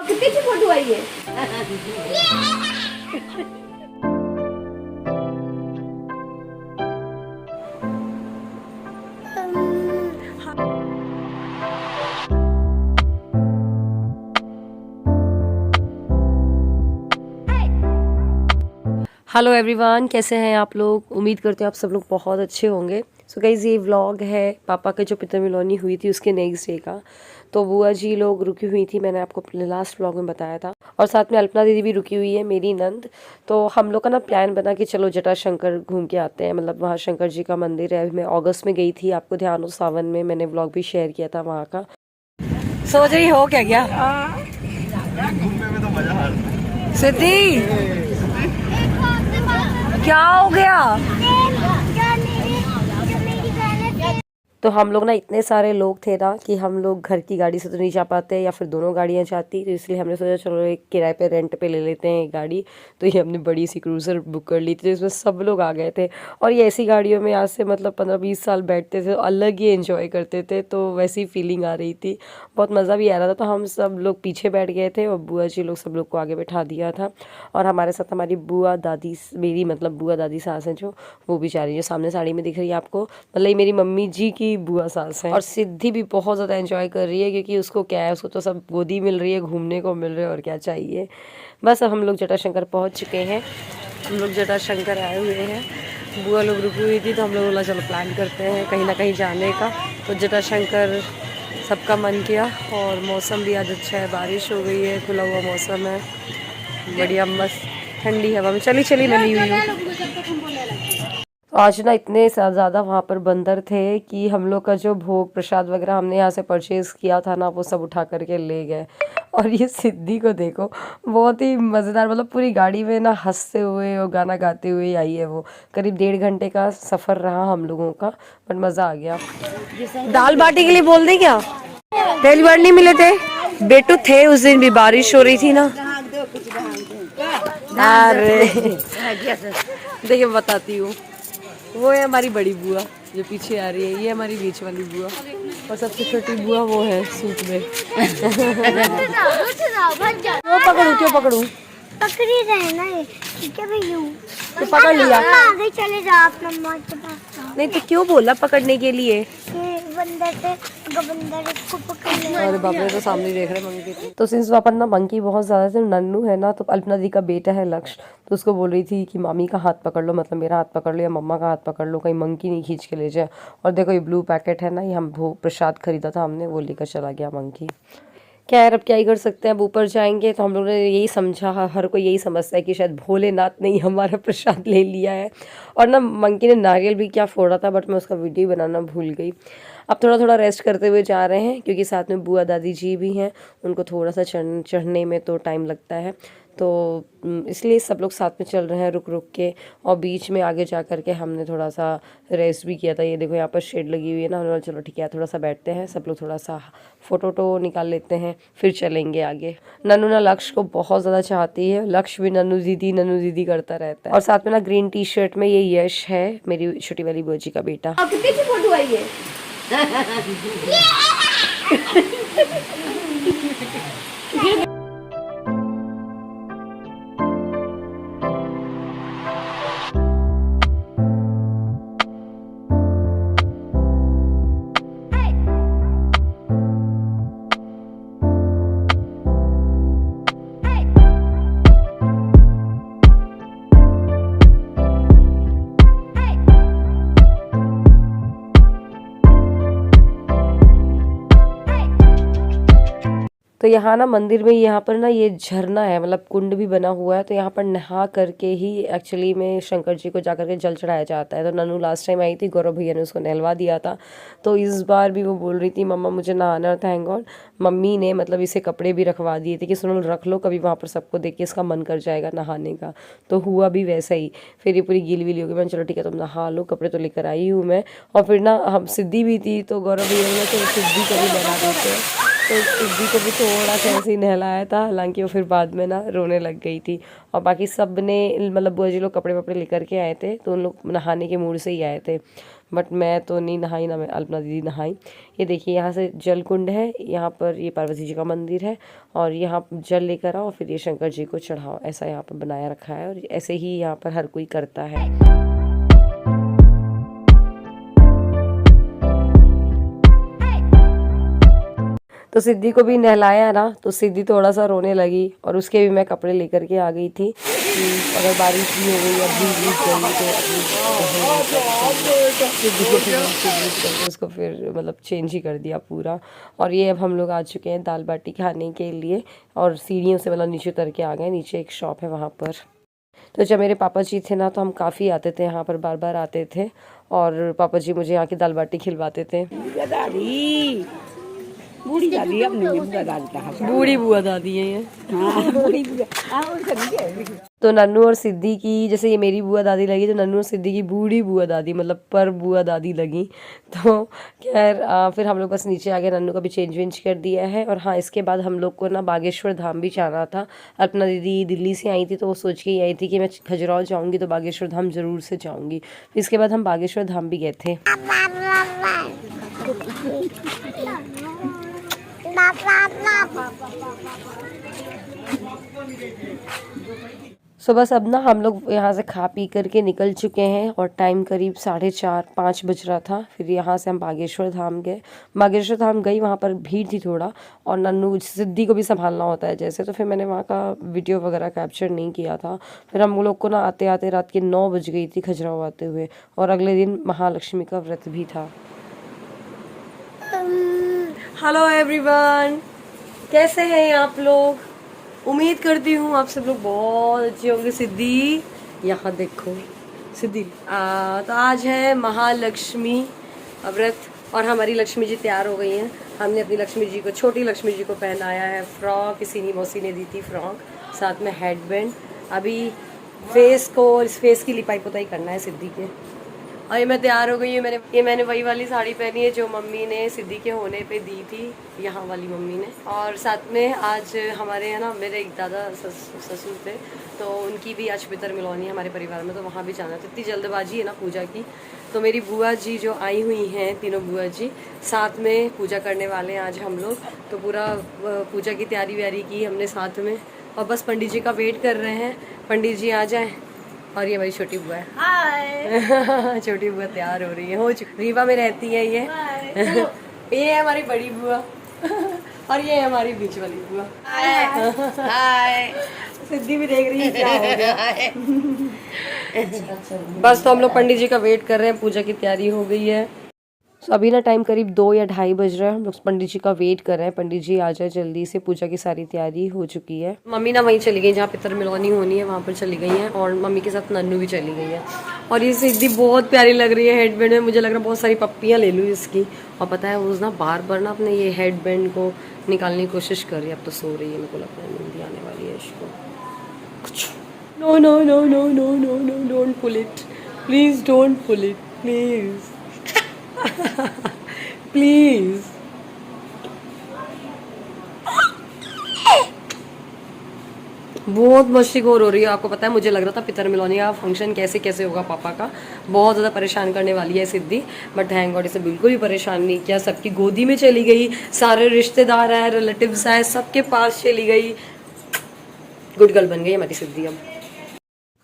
कितनी अच्छी फोटो आई है। हेलो एवरीवन, कैसे हैं आप लोग। उम्मीद करते हैं आप सब लोग बहुत अच्छे होंगे। सो गाइस, ये व्लॉग है पापा के जो पितर मिलोनी हुई थी उसके नेक्स्ट डे का। तो बुआ जी लोग रुकी हुई थी, मैंने आपको अपने लास्ट व्लॉग में बताया था। और साथ में अल्पना दीदी भी रुकी हुई है, मेरी नंद। तो हम लोग का ना प्लान बना कि चलो जटाशंकर घूम के आते हैं। मतलब वहाँ शंकर जी का मंदिर है। मैं अगस्त में गई थी, आपको ध्यान हो, सावन में मैंने व्लॉग भी शेयर किया था वहाँ का। सोच रही हो क्या घूमने में तो मजा आ रहा है। सिद्धि क्या हो गया। तो हम लोग ना इतने सारे लोग थे ना कि हम लोग घर की गाड़ी से तो नहीं जा पाते या फिर दोनों गाड़ियां जाती। तो इसलिए हमने सोचा चलो एक किराए पे रेंट पे ले लेते हैं एक गाड़ी। तो ये हमने बड़ी सी क्रूज़र बुक कर ली थी, जिसमें सब लोग आ गए थे। और ये ऐसी गाड़ियों में आज से मतलब 15-20 साल बैठते थे तो अलग ही एंजॉय करते थे। तो वैसी फीलिंग आ रही थी, बहुत मज़ा भी आ रहा था। तो हम सब लोग पीछे बैठ गए थे और बुआ जी लोग सब लोग को आगे बैठा दिया था। और हमारे साथ हमारी बुआ दादी, मेरी मतलब बुआ दादी सास हैं जो, वो भी जा रही है, जो सामने साड़ी में दिख रही है आपको, मतलब ये मेरी मम्मी जी की बुआ सास है। और सिद्धि भी बहुत ज़्यादा एंजॉय कर रही है, क्योंकि उसको क्या है, उसको तो सब गोदी मिल रही है, घूमने को मिल रहा है, और क्या चाहिए। बस अब हम लोग जटाशंकर पहुंच चुके हैं। हम लोग जटाशंकर आए हुए हैं। बुआ लोग रुकी हुई थी तो हम लोग बोला चलो प्लान करते हैं कहीं ना कहीं जाने का। तो जटाशंकर सबका मन किया। और मौसम भी आज अच्छा है, बारिश हो गई है, खुला हुआ मौसम है, बढ़िया मस्त ठंडी हवा में चली चली लगी हुई हूँ। आज ना इतने ज़्यादा वहाँ पर बंदर थे कि हम लोग का जो भोग प्रसाद वगैरह हमने यहाँ से परचेज़ किया था ना, वो सब उठा करके ले गए। और ये सिद्धि को देखो, बहुत ही मज़ेदार, मतलब पूरी गाड़ी में ना हंसते हुए और गाना गाते हुए आई है वो। करीब 1.5 घंटे का सफ़र रहा हम लोगों का, बट मज़ा आ गया। दाल बाटी के लिए बोल दें क्या? पहली बार नहीं मिले थे बेटू, थे उस दिन भी बारिश हो रही थी ना। अरे देखिए बताती हूँ, वो है हमारी बड़ी बुआ जो पीछे आ रही है, ये हमारी बीच वाली बुआ, और सबसे छोटी बुआ वो है सूट में। वो पकड़ू, क्यों पकड़ू? पकड़ी रहे ना ये, ठीक है भैया, तो पकड़ लिया। आगे चले जाओ अपना माँ के पास। नहीं तो क्यों बोला पकड़ने के लिए? बंदर थे, बंदर इसको पकड़ ले। अरे बाप रे, तो सामने देख रहे मंकी। तो सिंस अपन ना मंकी बहुत ज्यादा से, नन्नू है ना, तो अल्पना दी का बेटा है लक्ष्य, तो उसको बोल रही थी कि मामी का हाथ पकड़ लो, मतलब मेरा हाथ पकड़ लो या मम्मा का हाथ पकड़ लो, कहीं मंकी नहीं खींच के ले जाए। और देखो ये ब्लू पैकेट है ना, ये हम भोग प्रसाद खरीदा था हमने, वो लेकर चला गया मंकी। खैर अब क्या ही कर सकते हैं, अब ऊपर जाएंगे। तो हम लोगों ने यही समझा, हर कोई यही समझता है कि शायद भोलेनाथ ने ही हमारा प्रसाद ले लिया है। और ना मंकी ने नारियल भी क्या फोड़ा था, बट मैं उसका वीडियो बनाना भूल गई। अब थोड़ा थोड़ा रेस्ट करते हुए जा रहे हैं, क्योंकि साथ में बुआ दादी जी भी हैं, उनको थोड़ा सा चढ़ने में तो टाइम लगता है। तो इसलिए सब लोग साथ में चल रहे हैं रुक रुक के। और बीच में आगे जा कर के हमने थोड़ा सा रेस्ट भी किया था। ये देखो यहाँ पर शेड लगी हुई है ना, हमने चलो ठीक है थोड़ा सा बैठते हैं सब लोग, थोड़ा सा फ़ोटो तो निकाल लेते हैं, फिर चलेंगे आगे। नन्नू ना लक्ष्य को बहुत ज़्यादा चाहती है, लक्ष्य भी नन्नू दीदी करता रहता है। और साथ में ना ग्रीन टी शर्ट में ये यश है, मेरी छोटी वाली बुआ जी का बेटा। कितनी अच्छी फोटो आई है। तो यहाँ ना मंदिर में, यहाँ पर ना ये झरना है, मतलब कुंड भी बना हुआ है। तो यहाँ पर नहा करके ही एक्चुअली में शंकर जी को जा करके जल चढ़ाया जाता है। तो नन्नू लास्ट टाइम आई थी, गौरव भैया ने उसको नहलवा दिया था। तो इस बार भी वो बोल रही थी मम्मा मुझे नहाना, थैंक गॉड मम्मी ने मतलब इसे कपड़े भी रखवा दिए थे कि सुनो रख लो, कभी वहाँ पर सबको देख के इसका मन कर जाएगा नहाने का। तो हुआ भी वैसा ही। फिर ये पूरी गीली वीली हो गई। मैंने चलो ठीक है तुम नहा लो, कपड़े तो लेकर आई हूँ मैं। और फिर ना हम सिद्धि भी थी, तो गौरव भैया ने तो सिद्धि को भी नहला देते हैं। तो सिद्धि को भी थोड़ा सा ऐसे ही नहलाया था, हालांकि वो फिर बाद में ना रोने लग गई थी। और बाकी सब ने मतलब बुआ जी लोग कपड़े वपड़े लेकर के आए थे, तो उन लोग नहाने के मूड से ही आए थे। बट मैं तो नहीं नहाई, ना मैं अल्पना दीदी नहाई। ये देखिए यहाँ से जल कुंड है, यहाँ पर ये पार्वती जी का मंदिर है और यहाँ जल लेकर आओ फिर ये शंकर जी को चढ़ाओ, ऐसा यहाँ पर बनाया रखा है और ऐसे ही यहाँ पर हर कोई करता है। तो सिद्धि को भी नहलाया ना, तो सिद्धि थोड़ा सा रोने लगी और उसके भी मैं कपड़े लेकर के आ गई थी कि अगर बारिश भी हो गई या भीग गई तो सिद्धि को फिर करके उसको फिर मतलब चेंज ही कर दिया पूरा। और ये अब हम लोग आ चुके हैं दाल बाटी खाने के लिए और सीढ़ियों से मतलब नीचे उतर के आ गए, नीचे एक शॉप है वहाँ पर। तो जब मेरे पापा जी थे ना तो हम काफ़ी आते थे यहाँ पर, बार बार आते थे और पापा जी मुझे यहाँ की दाल बाटी खिलवाते थे। बूढ़ी दादी अपनी बुआ दादी का बूढ़ी बुआ दादी है ये। हाँ बूढ़ी बुआ हाँ वो सभी है। तो नन्नू और सिद्धि की, जैसे ये मेरी बुआ दादी लगी तो नन्नू और सिद्धि की बूढ़ी बुआ दादी मतलब पर बुआ दादी लगी। तो खैर फिर हम लोग बस नीचे आ गए, नन्नू का भी चेंज वेंज कर दिया है। और हाँ, इसके बाद हम लोग को ना बागेश्वर धाम भी जाना था। अपना दीदी दिल्ली से आई थी तो वो सोच के ही आई थी कि मैं खजुराहो जाऊँगी तो बागेश्वर धाम ज़रूर से जाऊँगी। इसके बाद हम बागेश्वर धाम भी गए थे। सो बस अब ना हम लोग यहाँ से खा पी करके निकल चुके हैं और टाइम करीब 4:30-5 बज रहा था। फिर यहाँ से हम बागेश्वर धाम गए। बागेश्वर धाम गई, वहाँ पर भीड़ थी थोड़ा और नन्नू सिद्धि को भी संभालना होता है जैसे, तो फिर मैंने वहाँ का वीडियो वगैरह कैप्चर नहीं किया था। फिर हम लोग को ना आते आते रात के 9 बज गई थी खजुराहो आते हुए और अगले दिन महालक्ष्मी का व्रत भी था। हेलो एवरीवन, कैसे हैं आप लोग? उम्मीद करती हूँ आप सब लोग बहुत अच्छे होंगे। सिद्धि यहाँ देखो, सिद्धि तो आज है महालक्ष्मी व्रत और हमारी लक्ष्मी जी तैयार हो गई हैं। हमने अपनी लक्ष्मी जी को, छोटी लक्ष्मी जी को पहनाया है फ्रॉक, किसी ने मौसी ने दी थी फ्रॉक, साथ में हेडबैंड। अभी फेस को, इस फेस की लिपाई पुताई करना है सिद्धि के। और ये मैं तैयार हो गई हूँ। मैंने वही वाली साड़ी पहनी है जो मम्मी ने सिद्धि के होने पे दी थी, यहाँ वाली मम्मी ने। और साथ में आज हमारे है ना, मेरे एक दादा ससुर थे तो उनकी भी आज पितर मिलौनी है हमारे परिवार में, तो वहाँ भी जाना था। इतनी जल्दबाजी है ना पूजा की। तो मेरी बुआ जी जो आई हुई हैं, तीनों बुआ जी साथ में पूजा करने वाले हैं आज हम लोग। तो पूरा पूजा की तैयारी व्यारी की हमने साथ में और बस पंडित जी का वेट कर रहे हैं, पंडित जी आ जाए। और ये मेरी छोटी बुआ है। हाय छोटी बुआ तैयार हो रही है, हो चुकी, रीवा में रहती है ये। ये है हमारी बड़ी बुआ और ये है हमारी बीच वाली बुआ। हाय सिद्धि भी देख रही है क्या हो गया। बस तो हम लोग पंडित जी का वेट कर रहे हैं, पूजा की तैयारी हो गई है। तो अभी ना टाइम करीब 2 या 2:30 बज रहा है, हम लोग पंडित जी का वेट कर रहे हैं, पंडित जी आ जाए जल्दी से। पूजा की सारी तैयारी हो चुकी है। मम्मी ना वहीं चली गई जहाँ पितर मिलौनी होनी है, वहाँ पर चली गई हैं और मम्मी के साथ नन्नू भी चली गई है। और ये सिद्धि बहुत प्यारी लग रही है हेडबैंड में, मुझे लग रहा है बहुत सारी पप्पियाँ ले लूँ इसकी। और पता है वो ना बार बार ना अपने ये हेडबैंड को निकालने की कोशिश कर रही है। अब तो सो रही है, मेरे को लगता है नींद आने वाली है इसको। No no no no no no no, don't pull it please, don't pull it please please. बहुत मस्तीखोर हो रही है। आपको पता है मुझे लग रहा था पितर मिलौनी का फंक्शन कैसे कैसे होगा पापा का, बहुत ज़्यादा परेशान करने वाली है सिद्धि, बट थैंक गॉड इसे बिल्कुल भी परेशान नहीं किया। सबकी गोदी में चली गई, सारे रिश्तेदार आए, रिलेटिव्स आए, सबके पास चली गई। गुड गर्ल बन गई हमारी सिद्धि अब।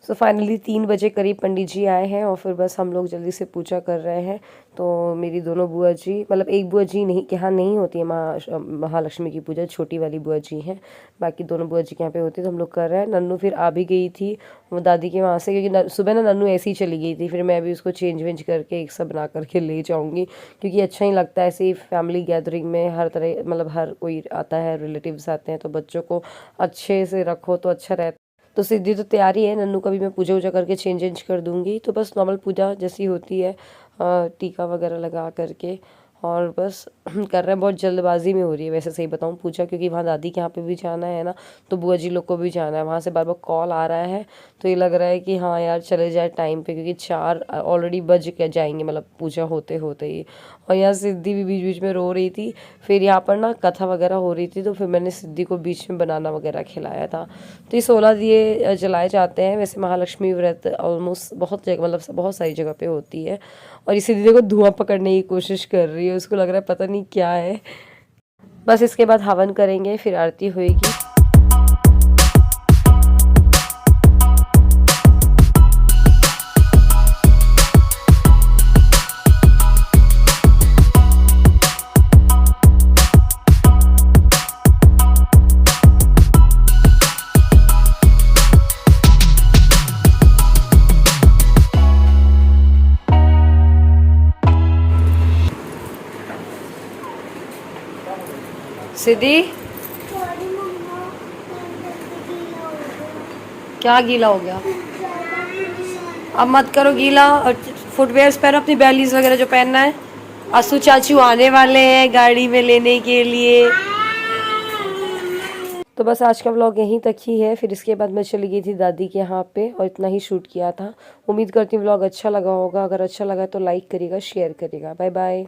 सो फाइनली 3 बजे करीब पंडित जी आए हैं और फिर बस हम लोग जल्दी से पूजा कर रहे हैं। तो मेरी दोनों बुआ जी, मतलब एक बुआ जी नहीं, यहाँ नहीं होती है महालक्ष्मी की पूजा, छोटी वाली बुआ जी हैं, बाकी दोनों बुआ जी के यहाँ पे होती है। तो हम लोग कर रहे हैं। नन्नू फिर आ भी गई थी वो दादी के वहाँ से, क्योंकि सुबह ना नन्नू ऐसे ही चली गई थी। फिर मैं भी उसको चेंज वेंज करके एक सब बना करके ले जाऊँगी, क्योंकि अच्छा ही लगता है ऐसे ही फैमिली गैदरिंग में। हर तरह मतलब हर कोई आता है, रिलेटिव्स आते हैं, तो बच्चों को अच्छे से रखो तो अच्छा रहता है। तो सिद्धि तो तैयारी है, नन्नू का भी मैं पूजा वूजा करके चेंज वेंज कर दूंगी। तो बस नॉर्मल पूजा जैसी होती है, टीका वगैरह लगा करके और बस कर रहे हैं। बहुत जल्दबाजी में हो रही है वैसे सही बताऊं पूजा, क्योंकि वहाँ दादी के यहाँ पे भी जाना है ना, तो बुआ जी लोग को भी जाना है। वहाँ से बार बार कॉल आ रहा है, तो ये लग रहा है कि हाँ यार चले जाए टाइम पे, क्योंकि 4 ऑलरेडी बज के जाएंगे, मतलब पूजा होते होते ही। और यहाँ सिद्धि भी बीच बीच में रो रही थी। फिर यहाँ पर ना कथा वगैरह हो रही थी, तो फिर मैंने सिद्धि को बीच में बनाना वगैरह खिलाया था। तो ये 16 दिए जलाए जाते हैं। वैसे महालक्ष्मी व्रत ऑलमोस्ट बहुत जगह, मतलब बहुत सारी जगह पे होती है। और ये सिद्धि देखो धुआं पकड़ने की कोशिश कर रही है, उसको लग रहा है पता नहीं क्या है। बस इसके बाद हवन करेंगे, फिर आरती होएगी। सिद्धि सॉरी मम्मा, मैं गीला हो गया। क्या गीला हो गया? ज़्यादा निशान। अब मत करो गीला, और फुटवेयर्स पहनो अपनी बैलीज वगैरह जो पहनना है। आसू चाचू आने वाले हैं गाड़ी में लेने के लिए। तो बस आज का व्लॉग यहीं तक ही है। फिर इसके बाद मैं चली गई थी दादी के यहाँ पे, और इतना ही शूट किया था। उम्मीद करती हूँ व्लॉग अच्छा लगा होगा। अगर अच्छा लगा तो लाइक करिएगा, शेयर करिएगा। Bye bye.